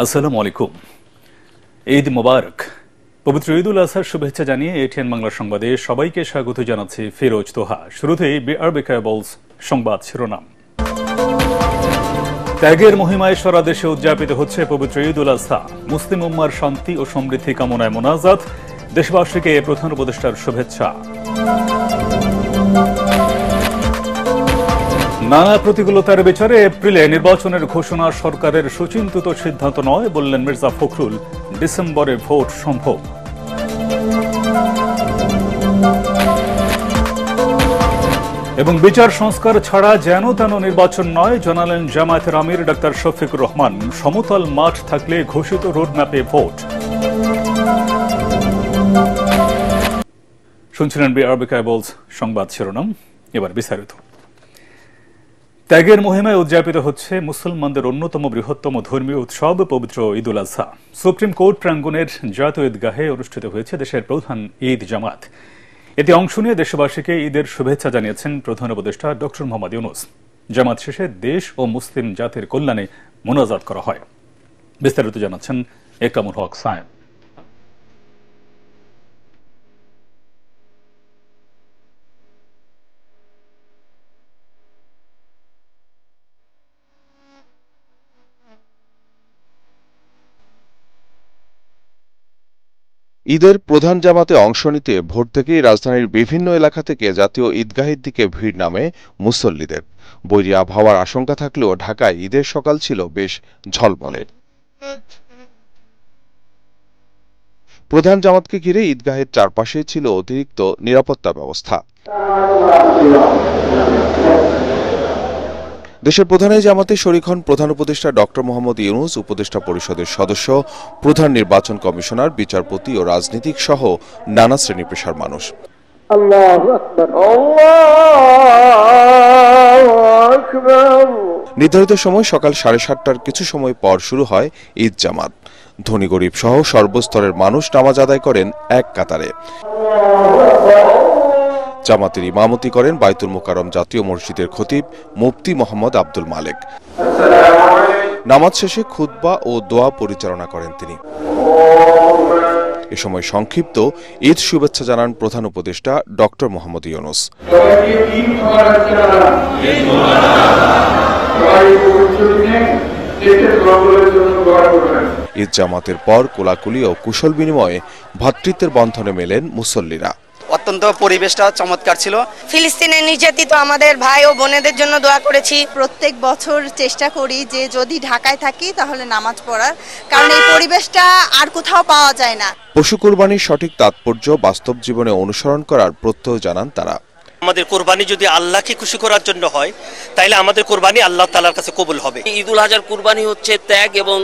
আসসালামু আলাইকুম। ঈদ মোবারক। পবিত্র ঈদুল আজহার শুভেচ্ছা জানিয়ে এটিএন বাংলা সংবাদে সবাইকে স্বাগত জানাচ্ছি ফিরোজ তোহা। শুরুতেই বিআরবি কেবলস সংবাদ শিরোনাম। ত্যাগের মহিমায় সারা দেশে উদযাপিত হচ্ছে পবিত্র ঈদুল আজহা। মুসলিম উম্মার শান্তি ও সমৃদ্ধি কামনায় মোনাজাত। দেশবাসীকে প্রধান উপদেষ্টার শুভেচ্ছা। নানা প্রতিকূলতার বিচারে এপ্রিলে নির্বাচনের ঘোষণা সরকারের সুচিন্তিত সিদ্ধান্ত নয় বললেন মির্জা ফখরুল। ডিসেম্বরে ভোট সম্ভব। এবং বিচার সংস্কার ছাড়া যেন তেন নির্বাচন নয় জানালেন জামায়াতের আমির ডাক্তার শফিকুর রহমান। সমতল মাঠ থাকলে ঘোষিত রোডম্যাপে ভোট। শুনছিলেন বিআরবি কেবলস সংবাদ শিরোনাম। এবার বিস্তারিত। ত্যাগের মহিমায় উদযাপিত হচ্ছে মুসলমানদের অন্যতম বৃহত্তম ধর্মীয় উৎসব পবিত্র ঈদুল আজহা। সুপ্রিম কোর্ট প্রাঙ্গণের জাতীয় ঈদগাহে অনুষ্ঠিত হয়েছে দেশের প্রধান ঈদ জামাত। এতে অংশ নিয়ে দেশবাসীকে ঈদের শুভেচ্ছা জানিয়েছেন প্রধান উপদেষ্টা ডক্টর মোহাম্মদ ইউনূস। জামাত শেষে দেশ ও মুসলিম জাতির কল্যাণে মোনাজাত করা হয়। বিস্তারিত জানাচ্ছেন একরামুল হক সায়েম। ঈদের প্রধান জামাতে অংশ নিতে ভোর থেকেই রাজধানীর বিভিন্ন এলাকা থেকে জাতীয় ঈদগাহের দিকে ভিড় নামে মুসল্লিদের। বৈরী আবহাওয়ার আশঙ্কা থাকলেও ঢাকায় ঈদের সকাল ছিল বেশ ঝলমলে। প্রধান জামাতকে ঘিরে ঈদগাহের চারপাশে ছিল অতিরিক্ত নিরাপত্তা ব্যবস্থা। দেশের প্রধান জামাতে শরীক হন প্রধান উপদেষ্টা ডক্টর মোহাম্মদ ইউনূস, উপদেষ্টা পরিষদের সদস্য, প্রধান নির্বাচন কমিশনার, বিচারপতি ও রাজনীতিক সহ নানা শ্রেণী পেশার মানুষ। নির্ধারিত সময় সকাল 7:30টার কিছু সময় পর শুরু হয় ঈদ জামাত। ধনী গরিব সহ সর্বস্তরের মানুষ নামাজ আদায় করেন এক কাতারে। জামাতের ইমামতি করেন বায়তুল মোকাররম জাতীয় মসজিদের খতিব মুফতি মোহাম্মদ আব্দুল মালেক। নামাজ শেষে খুতবা ও দোয়া পরিচালনা করেন তিনি। এ সময় সংক্ষিপ্ত ঈদ শুভেচ্ছা জানান প্রধান উপদেষ্টা ডক্টর মোহাম্মদ ইউনূস। ঈদ জামাতের পর কোলাকুলি ও কুশল বিনিময়ে ভ্রাতৃত্বের বন্ধনে মেলেন মুসল্লিরা। অত্যন্ত পরিবেশটা চমৎকার ছিল। ফিলিস্তিনের নির্যাতিত আমাদের ভাই ও বোনেদের জন্য দোয়া করেছি। প্রত্যেক বছর চেষ্টা করি যে যদি ঢাকায় থাকি তাহলে নামাজ পড়ার, কারণ এই পরিবেশটা আর কোথাও পাওয়া যায় না। পশু কুরবানির সঠিক তাৎপর্য বাস্তব জীবনে অনুসরণ করার প্রত্যয় জানান তারা। আমাদের কোরবানি যদি আল্লাহকে খুশি করার জন্য হয় তাহলে আমাদের কোরবানি আল্লাহ তাআলার কাছে কবুল হবে। ঈদুল আজহার কুরবানি হচ্ছে ত্যাগ এবং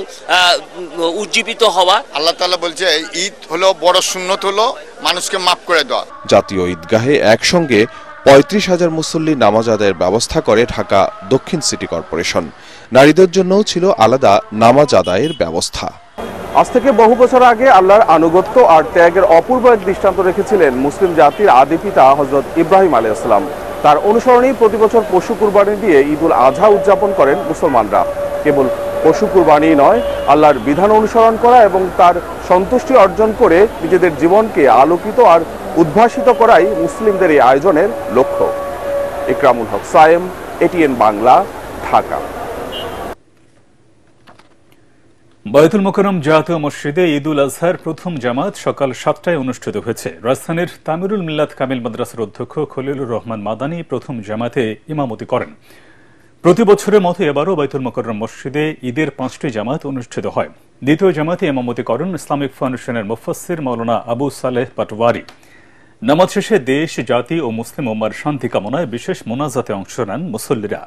উজ্জীবিত হওয়া। আল্লাহ তাআলা বলছে ঈদ হলো বড় সুন্নত, হলো মানুষকে মাফ করে দেওয়া। জাতীয় ঈদগাহে একসঙ্গে 35,000 মুসল্লি নামাজ আদায়ের ব্যবস্থা করে ঢাকা দক্ষিণ সিটি কর্পোরেশন। নারীদের জন্যও ছিল আলাদা নামাজ আদায়ের ব্যবস্থা। আজ থেকে বহু বছর আগে আল্লাহর আনুগত্য আর ত্যাগের অপূর্ব এক দৃষ্টান্ত রেখেছিলেন মুসলিম জাতির আদি পিতা হযরত ইব্রাহিম আলাইহিস সালাম। তার অনুসরণেই প্রতি বছর পশু কুরবানি দিয়ে ঈদুল আজহা উদযাপন করেন মুসলমানরা। কেবল পশু কুরবানি নয়, আল্লাহর বিধান অনুসরণ করা এবং তার সন্তুষ্টি অর্জন করে নিজেদের জীবনকে আলোকিত আর উদ্ভাসিত করাই মুসলিমদের এই আয়োজনের লক্ষ্য। একরামুল হক সায়েম, এটিএন বাংলা, ঢাকা। বায়তুল মোকাররম জাতীয় মসজিদে ঈদুল আজহার প্রথম জামাত সকাল 7টায় অনুষ্ঠিত হয়েছে। রাজধানীর তামিরুল মিল্লাত কামিল মাদ্রাসার অধ্যক্ষ খলিলুর রহমান মাদানী প্রথম জামাতে ইমামতি করেন। প্রতি বছরের মতো এবারও বায়তুল মোকাররম মসজিদে ঈদের 5টি জামাত অনুষ্ঠিত হয়। দ্বিতীয় জামাতে ইমামতি করেন ইসলামিক ফাউন্ডেশনের মুফাসসির মাওলানা আবু সালেহ পাটওয়ারি। নামাজ শেষে দেশ, জাতি ও মুসলিম উম্মার শান্তি কামনায় বিশেষ মোনাজাতে অংশ নেন মুসল্লিরা।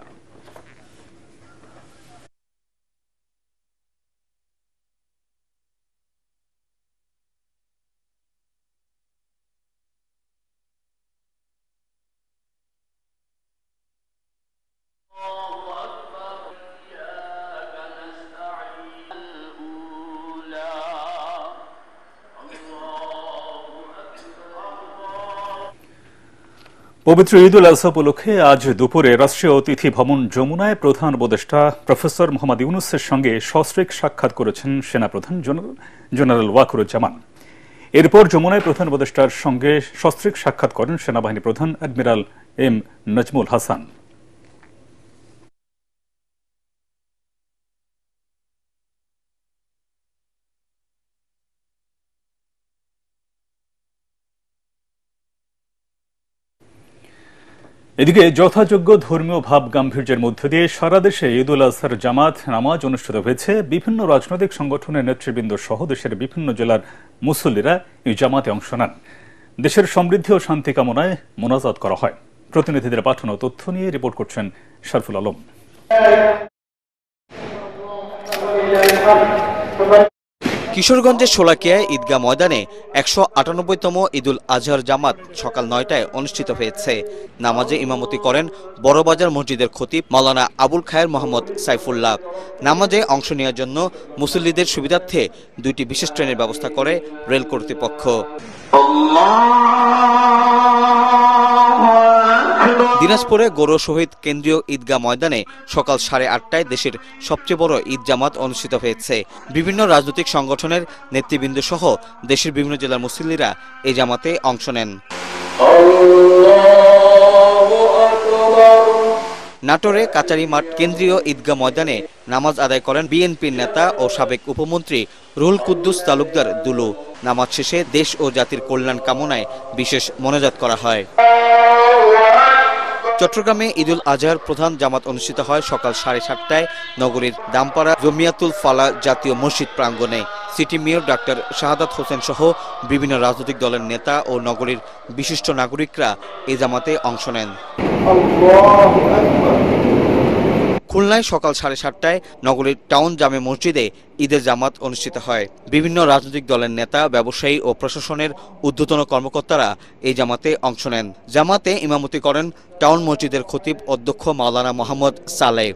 পবিত্র ঈদ উল আজহা উপলক্ষে আজ দুপুরে রাষ্ট্রীয় অতিথি ভবন যমুনায় প্রধান উপদেষ্টা প্রফেসর মোহাম্মদ ইউনূসের সঙ্গে সস্ত্রীক সাক্ষাৎ করেছেন সেনাপ্রধান জেনারেল ওয়াকারুজ্জামান। এরপর যমুনায় প্রধান উপদেষ্টার সঙ্গে সস্ত্রীক সাক্ষাৎ করেন সেনাবাহিনী প্রধান অ্যাডমিরাল এম নাজমুল হাসান। এদিকে যথাযোগ্য ধর্মীয় ভাব গাম্ভীর্যের মধ্য দিয়ে সারা দেশে ঈদ উল আজহার জামাত নামাজ অনুষ্ঠিত হয়েছে। বিভিন্ন রাজনৈতিক সংগঠনের নেতৃবৃন্দ সহ দেশের বিভিন্ন জেলার মুসল্লিরা এই জামাতে অংশ নেন। দেশের সমৃদ্ধি ও শান্তি কামনায় মোনাজাত করা হয়। প্রতিনিধিদের পাঠানো তথ্য নিয়ে রিপোর্ট করছেন শরফুল আলম। কিশোরগঞ্জের শোলাকিয়ায় ঈদগাহ ময়দানে ১৯৮তম ঈদুল আজহার জামাত সকাল ৯টায় অনুষ্ঠিত হয়েছে। নামাজে ইমামতি করেন বড়বাজার মসজিদের খতিব মাওলানা আবুল খায়ের মোহাম্মদ সাইফুল্লাহ। নামাজে অংশ নেওয়ার জন্য মুসল্লিদের সুবিধার্থে ২টি বিশেষ ট্রেনের ব্যবস্থা করে রেল কর্তৃপক্ষ। দিনাজপুরে গৌর শহীদ কেন্দ্রীয় ঈদগাহ ময়দানে সকাল ৮:৩০টায় দেশের সবচেয়ে বড় ঈদ জামাত অনুষ্ঠিত হয়েছে। বিভিন্ন রাজনৈতিক সংগঠনের নেতৃবৃন্দ সহ দেশের বিভিন্ন জেলার মুসল্লিরা এই জামাতে অংশ নেন। নাটোরে কাচারি মাঠ কেন্দ্রীয় ঈদগাহ ময়দানে নামাজ আদায় করেন বিএনপির নেতা ও সাবেক উপমন্ত্রী রুহুল কুদ্দুস তালুকদার দুলু। নামাজ শেষে দেশ ও জাতির কল্যাণ কামনায় বিশেষ মোনাজাত করা হয়। চট্টগ্রামে ঈদুল আজহার প্রধান জামাত অনুষ্ঠিত হয় সকাল 7:30টায় নগরীর দামপাড়া জমিয়াতুল ফালা জাতীয় মসজিদ প্রাঙ্গণে। City mayor doctor Shahadat Hossain সহ বিভিন্ন রাজনৈতিক দলের নেতা ও নগরীর বিশিষ্ট নাগরিকরা এই জামাতে অংশ নেন। খুলনায় সকাল 7:30টায় নগরীর টাউন জামে মসজিদে ঈদের জামাত অনুষ্ঠিত হয়। বিভিন্ন রাজনৈতিক দলের নেতা, ব্যবসায়ী ও প্রশাসনের ঊর্ধ্বতন কর্মকর্তারা এই জামাতে অংশ নেন। জামাতে ইমামতি করেন টাউন মসজিদের খতিব অধ্যক্ষ মাওলানা মোহাম্মদ সালেহ।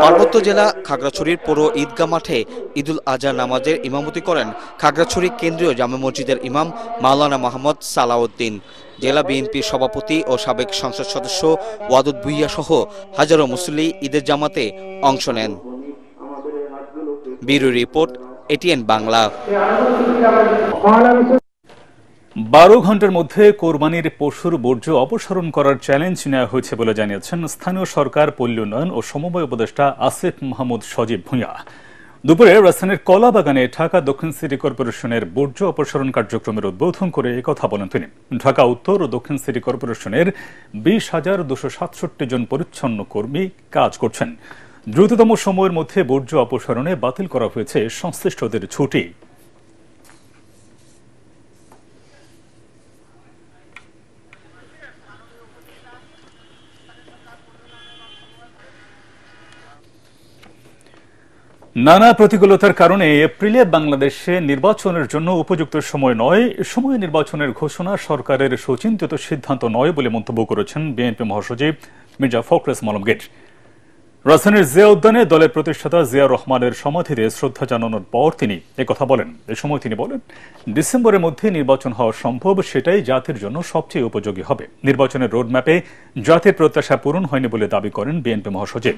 পার্বত্য জেলা খাগড়াছড়ির পৌর ঈদগাহ মাঠে ঈদুল আজহা নামাজের ইমামতি করেন খাগড়াছড়ি কেন্দ্রীয় জামে মসজিদের ইমাম মাওলানা মোহাম্মদ সালাউদ্দিন। জেলা বিএনপির সভাপতি ও সাবেক সংসদ সদস্য ওয়াদুদ ভুইয়া সহ হাজারো মুসল্লি ঈদের জামাতে অংশ নেন। Bureau report, ATN Bangla. ১২ ঘন্টার মধ্যে কোরবানির পশুর বর্জ্য অপসারণ করার চ্যালেঞ্জ নেওয়া হয়েছে বলে জানিয়েছেন স্থানীয় সরকার, পল্লী উন্নয়ন ও সমবায় উপদেষ্টা আসিফ মাহমুদ সজীব ভূঁইয়া। দুপুরে রাজধানীর কলাবাগানে ঢাকা দক্ষিণ সিটি কর্পোরেশনের বর্জ্য অপসারণ কার্যক্রমের উদ্বোধন করে একথা বলেন তিনি। ঢাকা উত্তর ও দক্ষিণ সিটি কর্পোরেশনের ২০,২৬৭ জন পরিচ্ছন্ন কর্মী কাজ করছেন। দ্রুততম সময়ের মধ্যে বর্জ্য অপসারণে বাতিল করা হয়েছে সংশ্লিষ্টদের ছুটি। নানা প্রতিকূলতার কারণে এপ্রিলে বাংলাদেশে নির্বাচনের জন্য উপযুক্ত সময় নয়। এ সময়ে নির্বাচনের ঘোষণা সরকারের সুচিন্তিত সিদ্ধান্ত নয় বলে মন্তব্য করেছেন বিএনপি মহাসচিব মির্জা ফখরুল ইসলাম আলমগীর। রাজধানীর জিয়া উদ্যানে দলের প্রতিষ্ঠাতা জিয়াউর রহমানের সমাধিতে শ্রদ্ধা জানানোর পর তিনি একথা বলেন। এ সময় তিনি বলেন, ডিসেম্বরের মধ্যে নির্বাচন হওয়া সম্ভব, সেটাই জাতির জন্য সবচেয়ে উপযোগী হবে। নির্বাচনের রোডম্যাপে জাতির প্রত্যাশা পূরণ হয়নি বলে দাবি করেন বিএনপি মহাসচিব।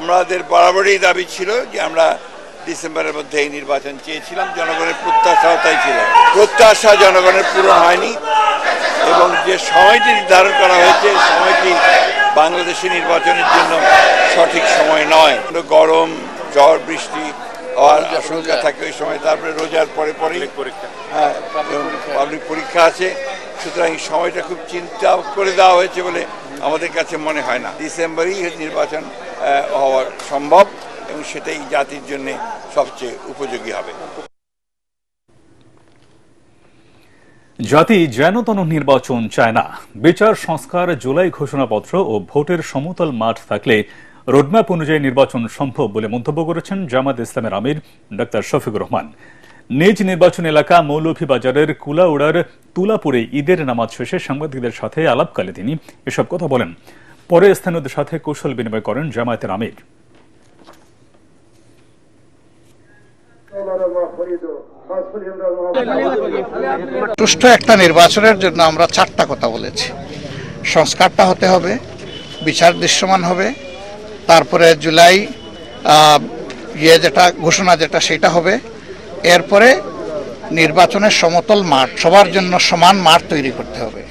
আমাদের বরাবরই দাবি ছিল যে আমরা ডিসেম্বরের মধ্যে এই নির্বাচন চেয়েছিলাম। জনগণের প্রত্যাশাও তাই ছিল। প্রত্যাশা জনগণের পূরণ হয়নি এবং যে সময়টি নির্ধারণ করা হয়েছে সময়টি বাংলাদেশি নির্বাচনের জন্য সঠিক সময় নয়। গরম, ঝড়, বৃষ্টি হওয়ার আশঙ্কা থাকে ওই সময়। তারপরে রোজার পরে পাবলিক পরীক্ষা আছে। সুতরাং এই সময়টা খুব চিন্তা করে দেওয়া হয়েছে বলে আমাদের কাছে মনে হয় না। ডিসেম্বরেই নির্বাচন হওয়া সম্ভব এবং সেটাই জাতির জন্য সবচেয়ে উপযোগী হবে। জাতি যেন-তেন নির্বাচন চায় না। বিচার সংস্কার, জুলাই ঘোষণাপত্র ও ভোটের সমতল মাঠ থাকলে রোডম্যাপ অনুযায়ী নির্বাচন সম্ভব বলে মন্তব্য করেছেন জামায়াত ইসলামের আমির ডাক্তার শফিকুর রহমান। নিজ নির্বাচন এলাকা মৌলভীবাজারের কুলাউড়ার তুলাপুরে ঈদের নামাজ শেষে সাংবাদিকদের সাথে আলাপকালে তিনি এসব কথা বলেন। পরে স্থানীয়দের সাথে কৌশল বিনিময় করেন জামায়াতের আমির। সুষ্ঠু একটা নির্বাচনের জন্য আমরা 4টা কথা বলেছি। সংস্কারটা হতে হবে, বিচার দৃশ্যমান হবে, তারপরে জুলাই যেটা ঘোষণা যেটা সেটা হবে, এরপরে নির্বাচনের সমতল মাঠ, সবার জন্য সমান মাঠ তৈরি করতে হবে।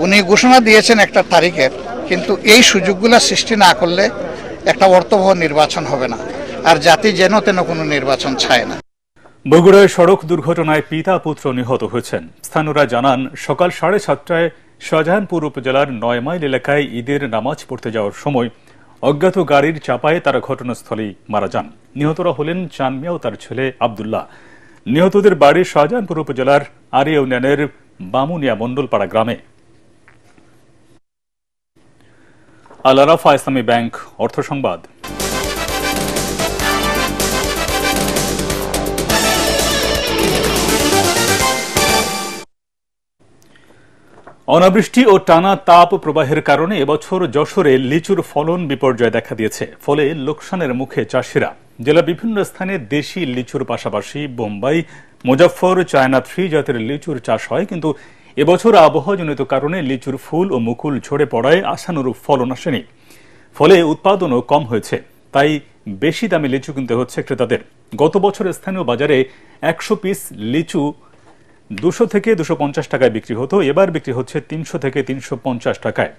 উনি ঘোষণা দিয়েছেন একটা তারিখের, কিন্তু এই সুযোগগুলো সৃষ্টি না করলে একটা অর্থবহ নির্বাচন হবে না, আর জাতি যেন তেন কোনো নির্বাচন চায় না। বগুড়ায় সড়ক দুর্ঘটনায় পিতা পুত্র নিহত হয়েছেন। স্থানীয়রা জানান, সকাল 7:30টায় শাহজাহানপুর উপজেলার 9 মাইল এলাকায় ঈদের নামাজ পড়তে যাওয়ার সময় অজ্ঞাত গাড়ির চাপায় তারা ঘটনাস্থলেই মারা যান। নিহতরা হলেন চান মিয়া ও তার ছেলে আব্দুল্লাহ। নিহতদের বাড়ি শাহজাহানপুর উপজেলার আরি ইউনিয়নের বামুনিয়া মণ্ডলপাড়া গ্রামে। আল আরাফা ইসলামী ব্যাংক অর্থ সংবাদ। অনাবৃষ্টি ও টানা তাপ প্রবাহের কারণে এবছর যশোরে লিচুর ফলন বিপর্যয় দেখা দিয়েছে। ফলে লোকসানের মুখে চাষিরা। জেলার বিভিন্ন স্থানে দেশি লিচুর পাশাপাশি বোম্বাই, মুজাফফর, চায়না 3 জাতের লিচুর চাষ হয়, কিন্তু এবছর আবহাওয়াজনিত কারণে লিচুর ফুল ও মুকুল ঝরে পড়ায় আশানুরূপ ফলন আসেনি। ফলে উৎপাদনও কম হয়েছে, তাই বেশি দামে লিচু কিনতে হচ্ছে ক্রেতাদের। গত বছর স্থানীয় বাজারে 100 পিস লিচু 200 থেকে 250 টাকায় বিক্রি হতো, এবার বিক্রি হচ্ছে 300 থেকে 350 টাকায়।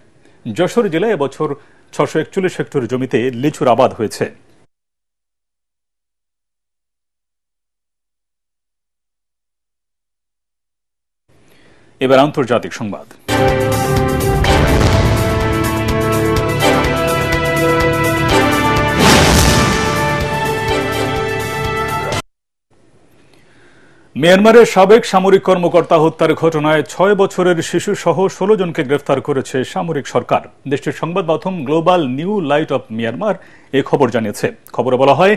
যশোর জেলায় এবছর 641 হেক্টর জমিতে লিচুর আবাদ হয়েছে। এবার আন্তর্জাতিক সংবাদ। মিয়ানমারের সাবেক সামরিক কর্মকর্তা হত্যার ঘটনায় 6 বছরের শিশু সহ 16 জনকে গ্রেফতার করেছে সামরিক সরকার। দেশটির সংবাদ মাধ্যম global new light of Myanmar এই খবর জানিয়েছে। খবরে বলা হয়,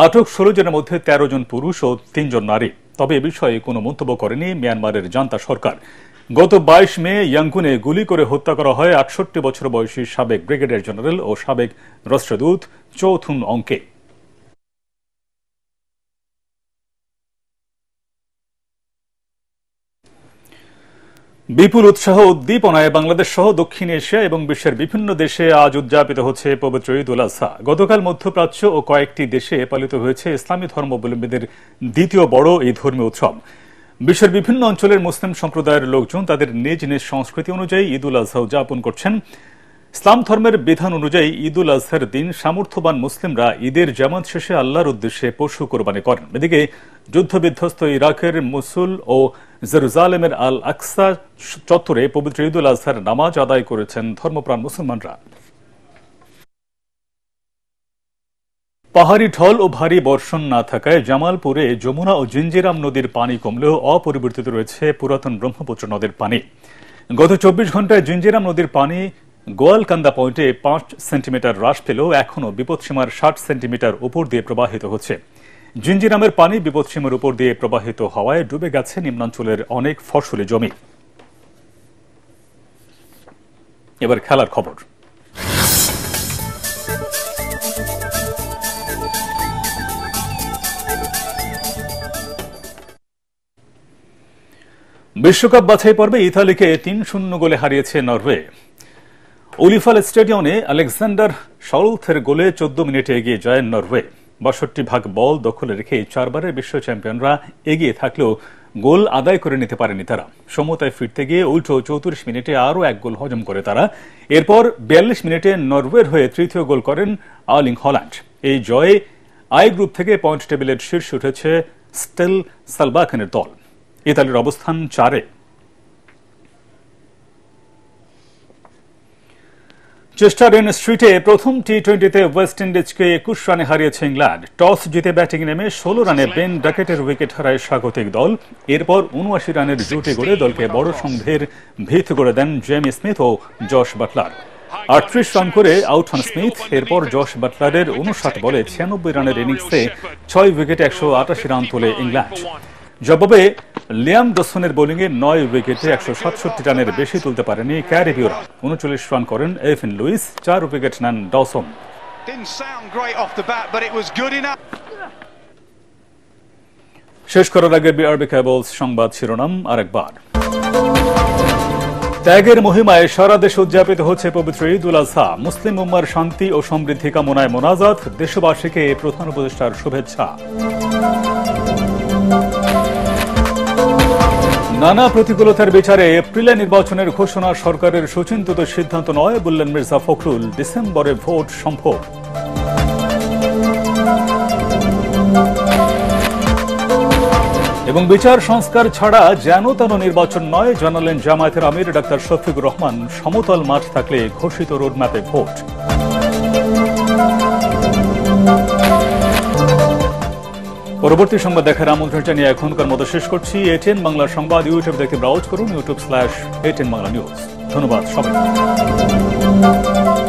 আটক 16 জনের মধ্যে 13 জন পুরুষ ও 3 জন নারী। তবে এ বিষয়ে কোনো মন্তব্য করেনি মিয়ানমারের জান্তা সরকার। গত 22 মে ইয়াঙ্গুনে গুলি করে হত্যা করা হয় 68 বছর বয়সী সাবেক ব্রিগেডিয়ার জেনারেল ও সাবেক রাষ্ট্রদূত চৌ থুন অংকে। বিপুল উৎসাহ উদ্দীপনায় বাংলাদেশ সহ দক্ষিণ এশিয়া এবং বিশ্বের বিভিন্ন দেশে আজ উদযাপিত হচ্ছে পবিত্র ঈদ উল আজহা। গতকাল মধ্যপ্রাচ্য ও কয়েকটি দেশে পালিত হয়েছে ইসলামী ধর্মাবলম্বীদের দ্বিতীয় বড় এই ধর্মীয় উৎসব। বিশ্বের বিভিন্ন অঞ্চলের মুসলিম সম্প্রদায়ের লোকজন তাদের নিজ নিজ সংস্কৃতি অনুযায়ী ঈদ উল আজহা উদযাপন করছেন। ইসলাম ধর্মের বিধান অনুযায়ী ঈদ উল আজহার দিন সামর্থ্যবান মুসলিমরা ঈদের জামাত শেষে আল্লাহর উদ্দেশ্যে পশু কোরবানি করেন। এদিকে যুদ্ধবিধ্বস্ত ইরাকের মুসুল ও জেরুজালেমের আল আকসা চত্বরে পবিত্র ঈদ উল আজহার নামাজ আদায় করেছেন ধর্মপ্রাণ মুসলমানরা। পাহাড়ি ঢল ও ভারী বর্ষণ না থাকায় জামালপুরে যমুনা ও জিঞ্জিরাম নদীর পানি কমলেও অপরিবর্তিত রয়েছে পুরাতন ব্রহ্মপুত্র নদীর পানি। গত 24 ঘন্টায় জিঞ্জিরাম নদীর পানি গোয়ালকান্দা পয়েন্টে 5 সেন্টিমিটার হ্রাস পেলেও এখনও বিপদসীমার 60 সেন্টিমিটার উপর দিয়ে প্রবাহিত হচ্ছে। জিঞ্জিরামের পানি বিপদসীমার উপর দিয়ে প্রবাহিত হওয়ায় ডুবে গেছে নিম্নাঞ্চলের অনেক ফসলি জমি। এবার খেলার খবর। বিশ্বকাপ বাছাই পর্বে ইতালিকে 3-0 গোলে হারিয়েছে নরওয়ে। উলিফাল স্টেডিয়ামে আলেকজান্ডার সলথের গোলে 14 মিনিটে এগিয়ে যায় নরওয়ে। 62% বল দখলে রেখে 4 বারের বিশ্ব চ্যাম্পিয়নরা এগিয়ে থাকলেও গোল আদায় করে নিতে পারেনি তারা। সমতায় ফিরতে গিয়ে উল্টো 34 মিনিটে আরও এক গোল হজম করে তারা। এরপর 42 মিনিটে নরওয়ের হয়ে তৃতীয় গোল করেন আর্লিং হল্যান্ড। এই জয়ে আই গ্রুপ থেকে পয়েন্ট টেবিলের শীর্ষে উঠেছে স্টেল সালবাকেনের দল। ইতালির অবস্থান 4-এ। চেস্টারডেন স্ট্রিটে প্রথম টি20তে ওয়েস্ট ইন্ডিজকে 21 রানে হারিয়েছে ইংল্যান্ড। টস জিতে ব্যাটিং নেমে 16 রানে বেন ডাকেটের উইকেট হারায় স্বাগতিক দল। এরপর 79 রানের জুটি গড়ে দলকে বড় সংঘের ভিত গড়ে দেন জেমি স্মিথ ও জশ বাটলার। 38 রান করে আউট হন স্মিথ। এরপর জশ বাটলারের 59 বলে 96 রানের ইনিংসে 6 উইকেটে 188 রান তোলে ইংল্যান্ড। জবাবে লিয়াম ডসনের বোলিংয়ে 9 উইকেটে 167 রানের বেশি তুলতে পারেনি ক্যারিবীয়রা। 39 রান করেন এফিন লুইস, 4 উইকেট নেন ডসন। শেষ করার আগে বিআরবি কেবলস সংবাদ শিরোনাম আরেকবার। ত্যাগের মহিমায় সারা দেশে উদযাপিত হচ্ছে পবিত্র ঈদ উল আজহা। মুসলিম উম্মার শান্তি ও সমৃদ্ধি কামনায় মোনাজাত, দেশবাসীকে প্রধান উপদেষ্টার শুভেচ্ছা। নানা প্রতিকূলতার বিচারে এপ্রিলে নির্বাচনের ঘোষণা সরকারের সুচিন্তিত সিদ্ধান্ত নয় বললেন মির্জা ফখরুল। ডিসেম্বরে ভোট সম্ভব। এবং বিচার সংস্কার ছাড়া যেন তেন নির্বাচন নয় জানালেন জামায়াতের আমির ডাক্তার শফিকুর রহমান। সমতল মাঠ থাকলে ঘোষিত রোডম্যাপে ভোট। পরবর্তী সংবাদ দেখার আমন্ত্রণ জানিয়ে এখনকার মতো শেষ করছি। এটিএন বাংলা সংবাদ ইউটিউব দেখে ব্রাউজ করুন, youtube/ATN বাংলা নিউজ। ধন্যবাদ সবাইকে।